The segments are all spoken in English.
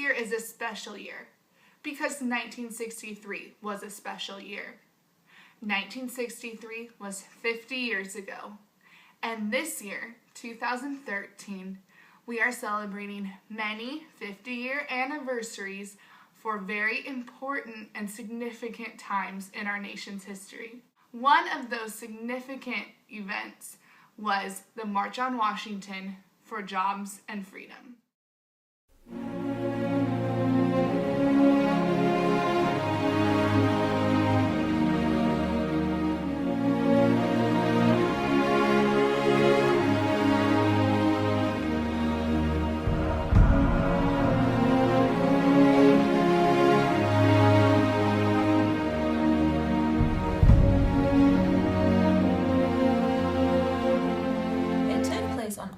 year is a special year because 1963 was a special year. 1963 was 50 years ago, and this year, 2013, we are celebrating many 50-year anniversaries for very important and significant times in our nation's history. One of those significant events was the March on Washington for Jobs and Freedom.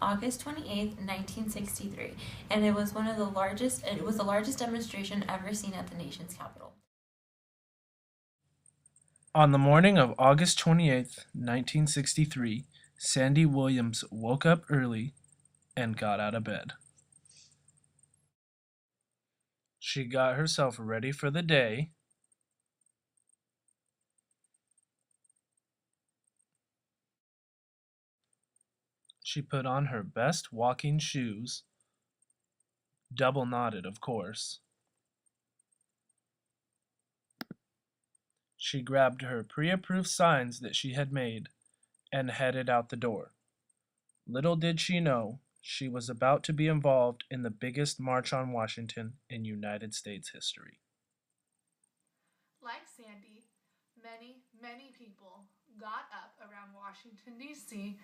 August 28th, 1963, and it was the largest demonstration ever seen at the nation's capital. On the morning of August 28th, 1963, Sandy Williams woke up early and got out of bed. She got herself ready for the day. She put on her best walking shoes, double knotted, of course. She grabbed her pre-approved signs that she had made and headed out the door. Little did she know, she was about to be involved in the biggest March on Washington in United States history. Like Sandy, many people got up around Washington, D.C.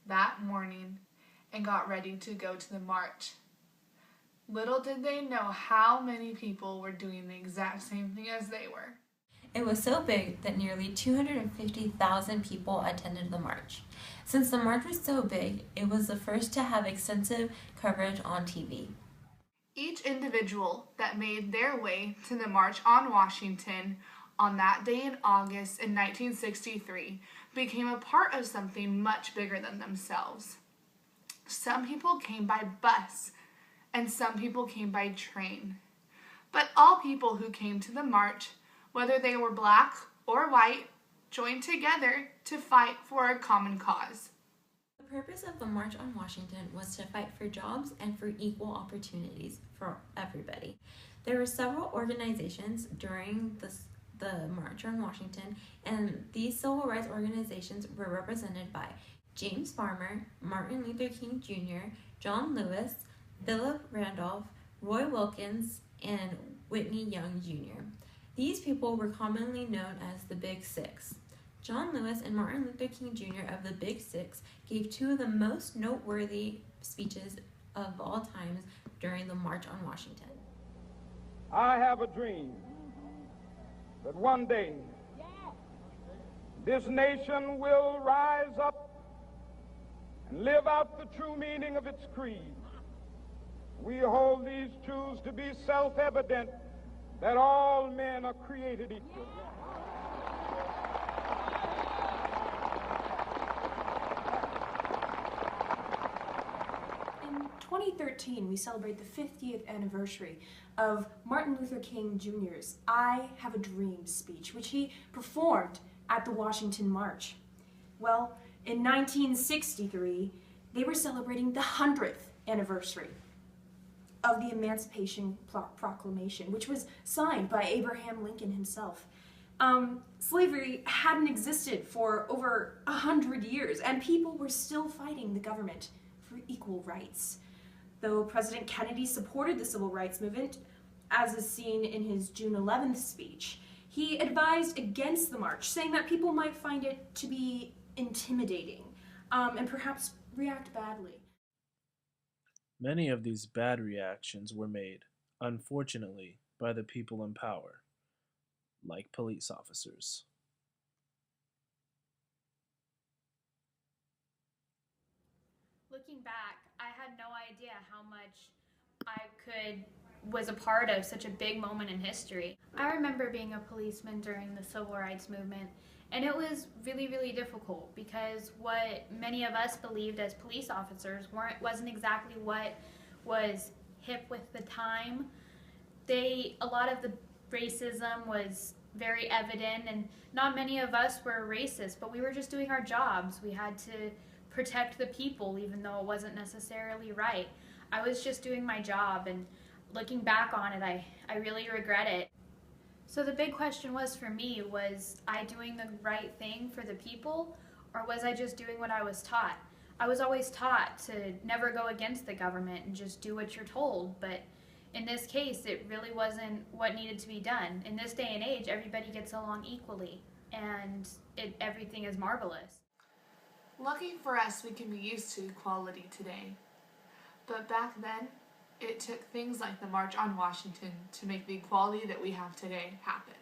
that morning and got ready to go to the march. Little did they know how many people were doing the exact same thing as they were. It was so big that nearly 250,000 people attended the march. Since the march was so big, it was the first to have extensive coverage on TV. Each individual that made their way to the March on Washington on that day in August in 1963 became a part of something much bigger than themselves. Some people came by bus and some people came by train. But all people who came to the march, whether they were black or white, joined together to fight for a common cause. The purpose of the March on Washington was to fight for jobs and for equal opportunities for everybody. There were several organizations during the March on Washington, and these civil rights organizations were represented by James Farmer, Martin Luther King Jr., John Lewis, Philip Randolph, Roy Wilkins, and Whitney Young Jr. These people were commonly known as the Big Six. John Lewis and Martin Luther King Jr. of the Big Six gave two of the most noteworthy speeches of all times during the March on Washington. I have a dream that one day this nation will rise up and live out the true meaning of its creed. We hold these truths to be self-evident, that all men are created equal. In 2013, we celebrate the 50th anniversary of Martin Luther King Jr.'s I Have a Dream speech, which he performed at the Washington March. Well, in 1963, they were celebrating the 100th anniversary of the Emancipation Proclamation, which was signed by Abraham Lincoln himself. Slavery hadn't existed for over 100 years, and people were still fighting the government for equal rights. Though President Kennedy supported the civil rights movement, as is seen in his June 11th speech, he advised against the march, saying that people might find it to be intimidating and perhaps react badly. Many of these bad reactions were made, unfortunately, by the people in power, like police officers. Looking back, I had no idea how much I was a part of such a big moment in history. I remember being a policeman during the civil rights movement, and it was really, really difficult because what many of us believed as police officers wasn't exactly what was hip with the time. A lot of the racism was very evident, and not many of us were racist, but we were just doing our jobs. We had to protect the people, even though it wasn't necessarily right. I was just doing my job, and looking back on it, I really regret it. So the big question was for me, was I doing the right thing for the people, or was I just doing what I was taught? I was always taught to never go against the government and just do what you're told, but in this case, it really wasn't what needed to be done. In this day and age, everybody gets along equally, and everything is marvelous. Lucky for us, we can be used to equality today. But back then, it took things like the March on Washington to make the equality that we have today happen.